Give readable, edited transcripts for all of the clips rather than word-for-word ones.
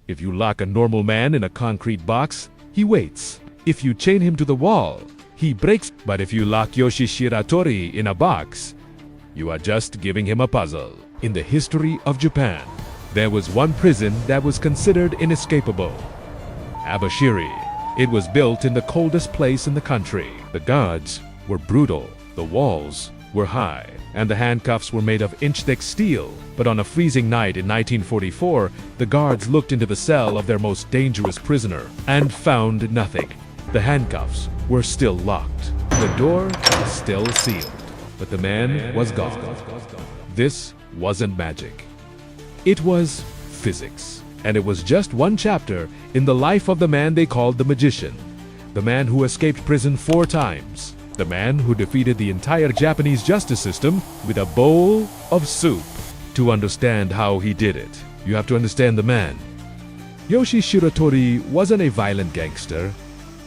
If you lock a normal man in a concrete box, he waits. If you chain him to the wall, he breaks. But if you lock Yoshie Shiratori in a box, you are just giving him a puzzle. In the history of Japan, there was one prison that was considered inescapable. Abashiri. It was built in the coldest place in the country. The guards were brutal, the walls were high, and the handcuffs were made of inch-thick steel. But on a freezing night in 1944, the guards looked into the cell of their most dangerous prisoner and found nothing. The handcuffs were still locked. The door was still sealed. But the man was gone. This wasn't magic. It was physics. And it was just one chapter in the life of the man they called the magician. The man who escaped prison 4 times. The man who defeated the entire Japanese justice system with a bowl of soup. To understand how he did it, you have to understand the man. Yoshie Shiratori wasn't a violent gangster.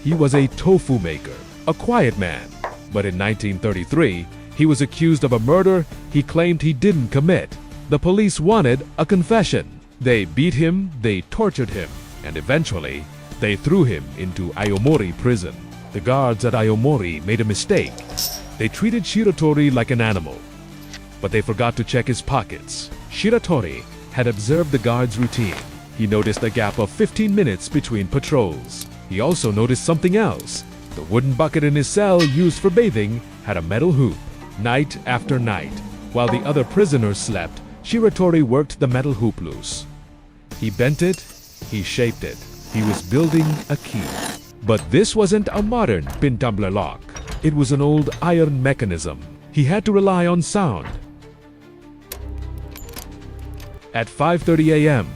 He was a tofu maker, a quiet man. But in 1933, he was accused of a murder he claimed he didn't commit. The police wanted a confession. They beat him, they tortured him, and eventually, they threw him into Aomori prison. The guards at Aomori made a mistake. They treated Shiratori like an animal, but they forgot to check his pockets. Shiratori had observed the guards' routine. He noticed a gap of 15 minutes between patrols. He also noticed something else. The wooden bucket in his cell used for bathing had a metal hoop. Night after night, while the other prisoners slept, Shiratori worked the metal hoop loose. He bent it, he shaped it. He was building a key. But this wasn't a modern pin tumbler lock. It was an old iron mechanism. He had to rely on sound. At 5:30 a.m.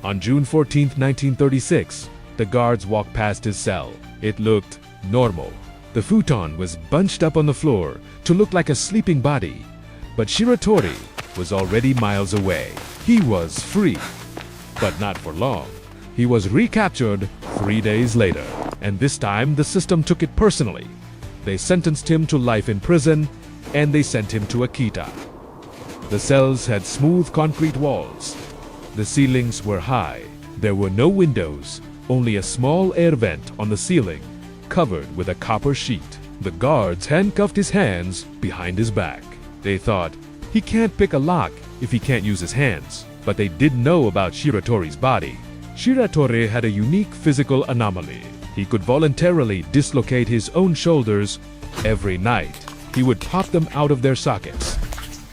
on June 14, 1936, the guards walked past his cell. It looked normal. The futon was bunched up on the floor to look like a sleeping body. But Shiratori was already miles away. He was free. But not for long. He was recaptured 3 days later, and this time the system took it personally. They sentenced him to life in prison, and they sent him to Akita. The cells had smooth concrete walls. The ceilings were high. There were no windows, only a small air vent on the ceiling, covered with a copper sheet. The guards handcuffed his hands behind his back. They thought, he can't pick a lock if he can't use his hands. But they didn't know about Shiratori's body. Shiratori had a unique physical anomaly. He could voluntarily dislocate his own shoulders every night. He would pop them out of their sockets,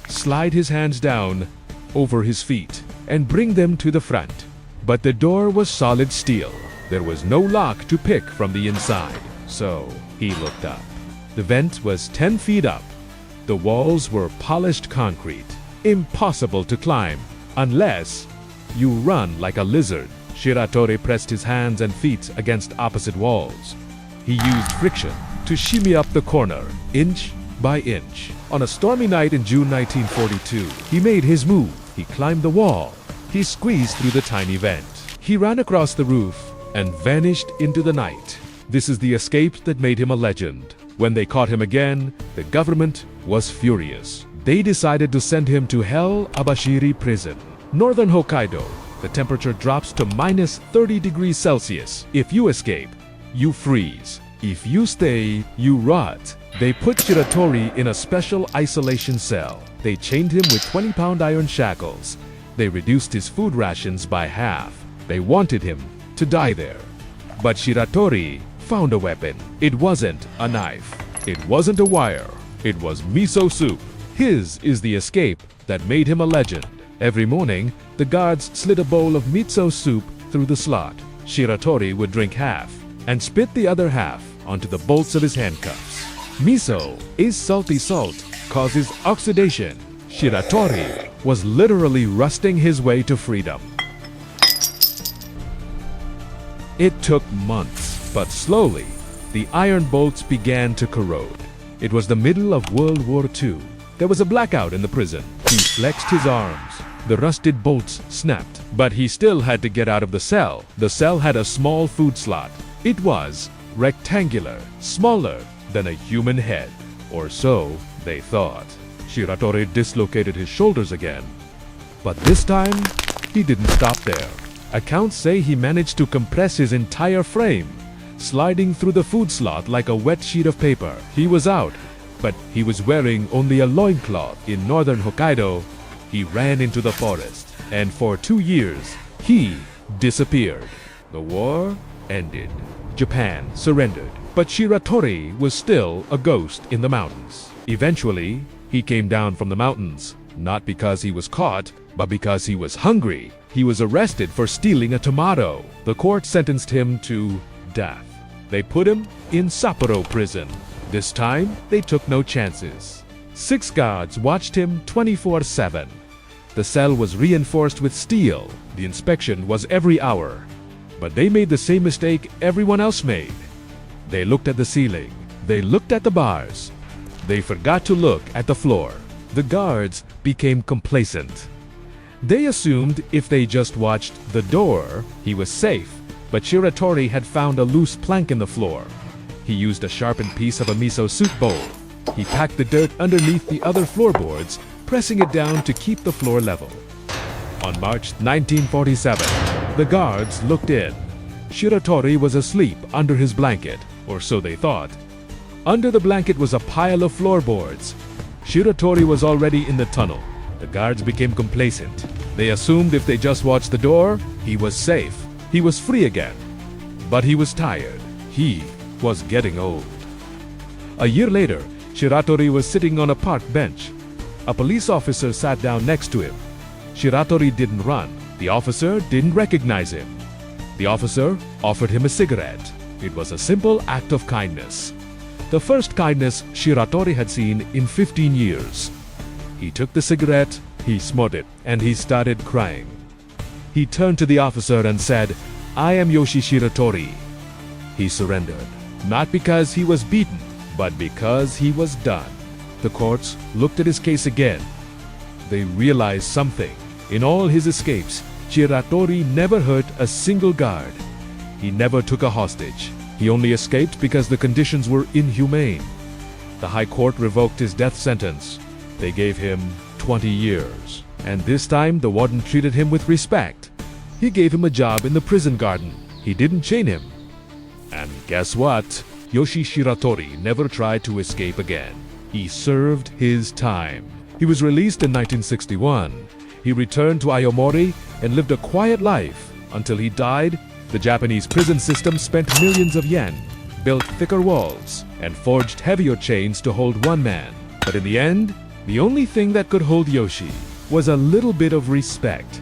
slide his hands down over his feet, and bring them to the front. But the door was solid steel. There was no lock to pick from the inside. So he looked up. The vent was 10 feet up. The walls were polished concrete, impossible to climb. Unless you run like a lizard. Shiratori pressed his hands and feet against opposite walls. He used friction to shimmy up the corner, inch by inch. On a stormy night in June 1942, he made his move. He climbed the wall. He squeezed through the tiny vent. He ran across the roof and vanished into the night. This is the escape that made him a legend. When they caught him again, the government was furious. They decided to send him to Hell Abashiri prison. Northern Hokkaido, the temperature drops to minus 30 degrees Celsius. If you escape, you freeze. If you stay, you rot. They put Shiratori in a special isolation cell. They chained him with 20-pound iron shackles. They reduced his food rations by half. They wanted him to die there. But Shiratori found a weapon. It wasn't a knife. It wasn't a wire. It was miso soup. His is the escape that made him a legend. Every morning, the guards slid a bowl of miso soup through the slot. Shiratori would drink half and spit the other half onto the bolts of his handcuffs. Miso is salty salt, causes oxidation. Shiratori was literally rusting his way to freedom. It took months, but slowly, the iron bolts began to corrode. It was the middle of World War II. There was a blackout in the prison. He flexed his arms. The rusted bolts snapped, but he still had to get out of the cell. The cell had a small food slot. It was rectangular, smaller than a human head, or so they thought. Shiratori dislocated his shoulders again. But this time, he didn't stop there. Accounts say he managed to compress his entire frame, sliding through the food slot like a wet sheet of paper. He was out, but he was wearing only a loincloth. In northern Hokkaido, he ran into the forest, and for 2 years, he disappeared. The war ended. Japan surrendered, but Shiratori was still a ghost in the mountains. Eventually, he came down from the mountains, not because he was caught, but because he was hungry. He was arrested for stealing a tomato. The court sentenced him to death. They put him in Sapporo prison. This time, they took no chances. 6 guards watched him 24/7. The cell was reinforced with steel. The inspection was every hour. But they made the same mistake everyone else made. They looked at the ceiling. They looked at the bars. They forgot to look at the floor. The guards became complacent. They assumed if they just watched the door, he was safe. But Shiratori had found a loose plank in the floor. He used a sharpened piece of a miso soup bowl. He packed the dirt underneath the other floorboards, pressing it down to keep the floor level. On March 1947, the guards looked in. Shiratori was asleep under his blanket, or so they thought. Under the blanket was a pile of floorboards. Shiratori was already in the tunnel. The guards became complacent. They assumed if they just watched the door, he was safe. He was free again. But he was tired. He was getting old. A year later, Shiratori was sitting on a park bench. A police officer sat down next to him. Shiratori didn't run. The officer didn't recognize him. The officer offered him a cigarette. It was a simple act of kindness. The first kindness Shiratori had seen in 15 years. He took the cigarette, he smoked it, and he started crying. He turned to the officer and said, "I am Yoshie Shiratori." He surrendered, not because he was beaten, but because he was done. The courts looked at his case again. They realized something. In all his escapes, Shiratori never hurt a single guard. He never took a hostage. He only escaped because the conditions were inhumane. The High Court revoked his death sentence. They gave him 20 years. And this time, the warden treated him with respect. He gave him a job in the prison garden. He didn't chain him. And guess what? Yoshie Shiratori never tried to escape again. He served his time. He was released in 1961. He returned to Aomori and lived a quiet life. Until he died, the Japanese prison system spent millions of yen, built thicker walls, and forged heavier chains to hold one man. But in the end, the only thing that could hold Yoshie was a little bit of respect.